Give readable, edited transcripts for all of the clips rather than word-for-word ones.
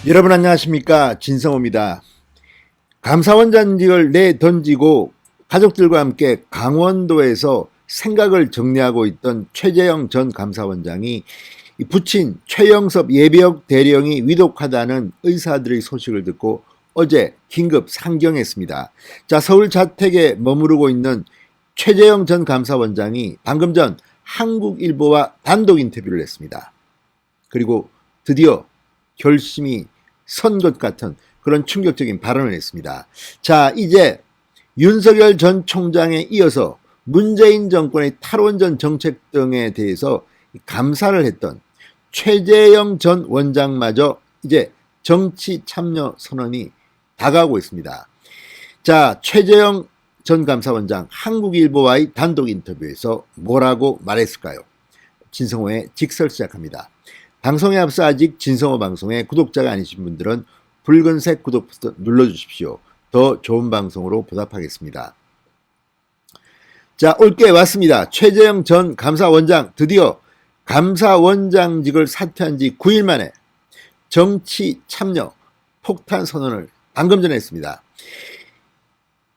여러분 안녕하십니까, 진성호입니다. 감사원장직을 내던지고 가족들과 함께 강원도에서 생각을 정리하고 있던 최재형 전 감사원장이 부친 최영섭 예비역 대령이 위독하다는 의사들의 소식을 듣고 어제 긴급 상경했습니다. 자, 서울 자택에 머무르고 있는 최재형 전 감사원장이 방금 전 한국일보와 단독 인터뷰를 했습니다. 그리고 드디어 결심이 선 것 같은 그런 충격적인 발언을 했습니다. 자, 이제 윤석열 전 총장에 이어서 문재인 정권의 탈원전 정책 등에 대해서 감사를 했던 최재형 전 원장마저 이제 정치 참여 선언이 다가오고 있습니다. 자, 최재형 전 감사원장 한국일보와의 단독 인터뷰에서 뭐라고 말했을까요? 진성호의 직설 시작합니다. 방송에 앞서 아직 진성호 방송의 구독자가 아니신 분들은 붉은색 구독 버튼 눌러주십시오. 더 좋은 방송으로 보답하겠습니다. 자, 올게 왔습니다. 최재형 전 감사원장 드디어 감사원장직을 사퇴한 지 9일 만에 정치 참여 폭탄 선언을 방금 전에 했습니다.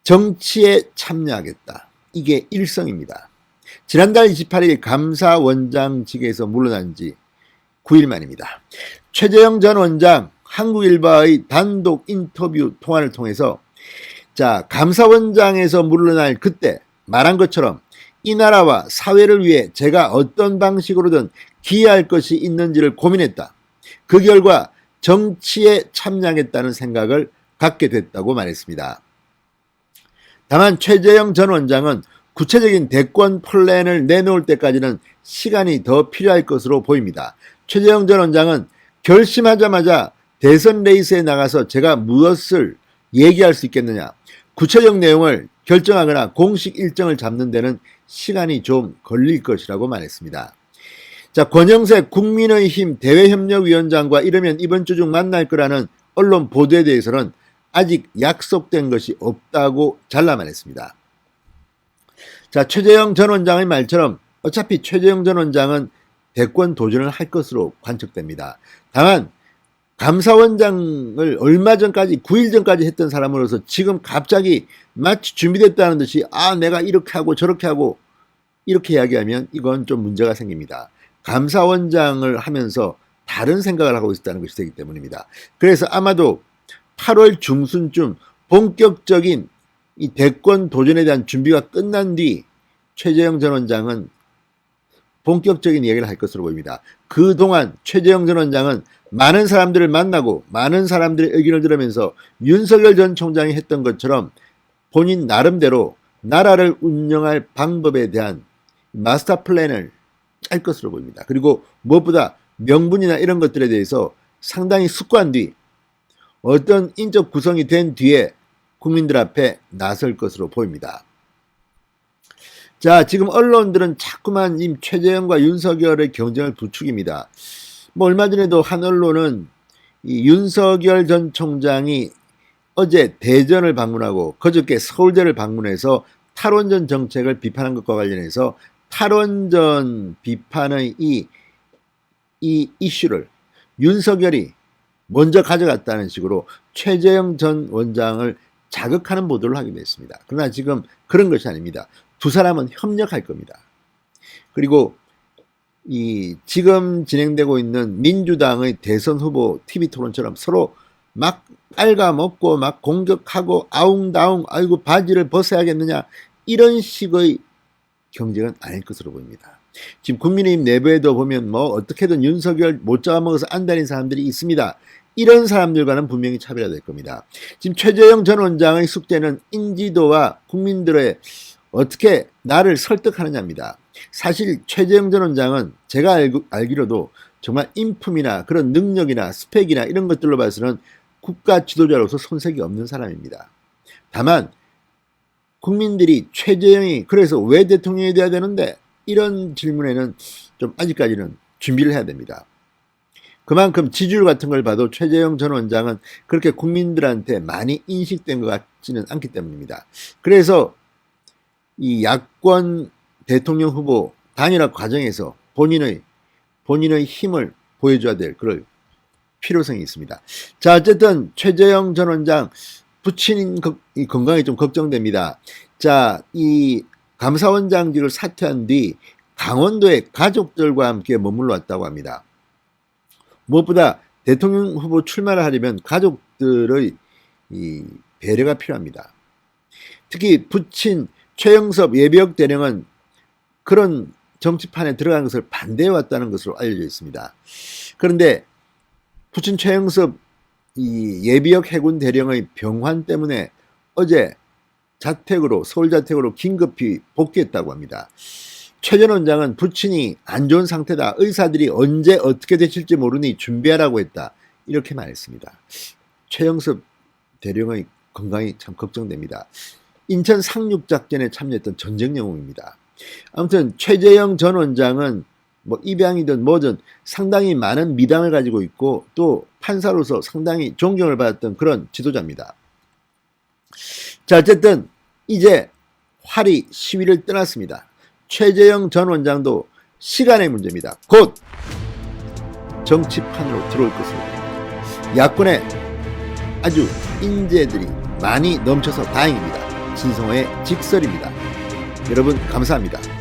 정치에 참여하겠다. 이게 일성입니다. 지난달 28일 감사원장직에서 물러난 지 9일 만입니다. 최재형 전 원장 한국일보의 단독 인터뷰 통화를 통해서 자, 감사원장에서 물러날 그때 말한 것처럼 이 나라와 사회를 위해 제가 어떤 방식으로든 기여할 것이 있는지를 고민했다. 그 결과 정치에 참여하겠다는 생각을 갖게 됐다고 말했습니다. 다만 최재형 전 원장은 구체적인 대권 플랜을 내놓을 때까지는 시간이 더 필요할 것으로 보입니다. 최재형 전 원장은 결심하자마자 대선 레이스에 나가서 제가 무엇을 얘기할 수 있겠느냐, 구체적 내용을 결정하거나 공식 일정을 잡는 데는 시간이 좀 걸릴 것이라고 말했습니다. 자, 권영세 국민의힘 대외협력위원장과 이르면 이번 주 중 만날 거라는 언론 보도에 대해서는 아직 약속된 것이 없다고 잘라 말했습니다. 자, 최재형 전 원장의 말처럼 어차피 최재형 전 원장은 대권 도전을 할 것으로 관측됩니다. 다만 감사원장을 얼마 전까지 9일 전까지 했던 사람으로서 지금 갑자기 마치 준비됐다는 듯이 내가 이렇게 하고 저렇게 하고 이렇게 이야기하면 이건 좀 문제가 생깁니다. 감사원장을 하면서 다른 생각을 하고 있었다는 것이 되기 때문입니다. 그래서 아마도 8월 중순쯤 본격적인 이 대권 도전에 대한 준비가 끝난 뒤 최재형 전 원장은 본격적인 이야기를 할 것으로 보입니다. 그동안 최재형 전 원장은 많은 사람들을 만나고 많은 사람들의 의견을 들으면서 윤석열 전 총장이 했던 것처럼 본인 나름대로 나라를 운영할 방법에 대한 마스터 플랜을 짤 것으로 보입니다. 그리고 무엇보다 명분이나 이런 것들에 대해서 상당히 숙고한 뒤 어떤 인적 구성이 된 뒤에 국민들 앞에 나설 것으로 보입니다. 자, 지금 언론들은 자꾸만 이 최재형과 윤석열의 경쟁을 부추깁니다. 얼마 전에도 한 언론은 이 윤석열 전 총장이 어제 대전을 방문하고 그저께 서울대를 방문해서 탈원전 정책을 비판한 것과 관련해서 탈원전 비판의 이 이슈를 윤석열이 먼저 가져갔다는 식으로 최재형 전 원장을 자극하는 보도를 하기도 했습니다. 그러나 지금 그런 것이 아닙니다. 두 사람은 협력할 겁니다. 그리고 이 지금 진행되고 있는 민주당의 대선 후보 TV 토론처럼 서로 막 빨가먹고 막 공격하고 아웅다웅 아이고 바지를 벗어야겠느냐 이런 식의 경쟁은 아닐 것으로 보입니다. 지금 국민의힘 내부에도 보면 어떻게든 윤석열 못 잡아먹어서 안달인 사람들이 있습니다. 이런 사람들과는 분명히 차별화될 겁니다. 지금 최재형 전 원장의 숙제는 인지도와 국민들의 어떻게 나를 설득하느냐입니다. 사실 최재형 전 원장은 제가 알기로도 정말 인품이나 그런 능력이나 스펙이나 이런 것들로 봐서는 국가 지도자로서 손색이 없는 사람입니다. 다만 국민들이 최재형이 그래서 왜 대통령이 돼야 되는데 이런 질문에는 좀 아직까지는 준비를 해야 됩니다. 그만큼 지지율 같은 걸 봐도 최재형 전 원장은 그렇게 국민들한테 많이 인식된 것 같지는 않기 때문입니다. 그래서 이 야권 대통령 후보 단일화 과정에서 본인의 힘을 보여줘야 될 그럴 필요성이 있습니다. 자, 어쨌든 최재형 전 원장 부친 건강이 좀 걱정됩니다. 자, 이 감사원장직을 사퇴한 뒤 강원도에 가족들과 함께 머물러 왔다고 합니다. 무엇보다 대통령 후보 출마를 하려면 가족들의 이 배려가 필요합니다. 특히 부친 최영섭 예비역 대령은 그런 정치판에 들어간 것을 반대해 왔다는 것으로 알려져 있습니다. 그런데 부친 최영섭 이 예비역 해군 대령의 병환 때문에 어제 자택으로 서울 자택으로 긴급히 복귀했다고 합니다. 최 전 원장은 부친이 안 좋은 상태다. 의사들이 언제 어떻게 되실지 모르니 준비하라고 했다. 이렇게 말했습니다. 최영섭 대령의 건강이 참 걱정됩니다. 인천 상륙작전에 참여했던 전쟁 영웅입니다. 아무튼 최재형 전 원장은 뭐 입양이든 뭐든 상당히 많은 미담을 가지고 있고 또 판사로서 상당히 존경을 받았던 그런 지도자입니다. 자, 어쨌든 이제 활이 시위를 떠났습니다. 최재형 전 원장도 시간의 문제입니다. 곧 정치판으로 들어올 것으로 야권에 아주 인재들이 많이 넘쳐서 다행입니다. 신성호의 직설입니다. 여러분 감사합니다.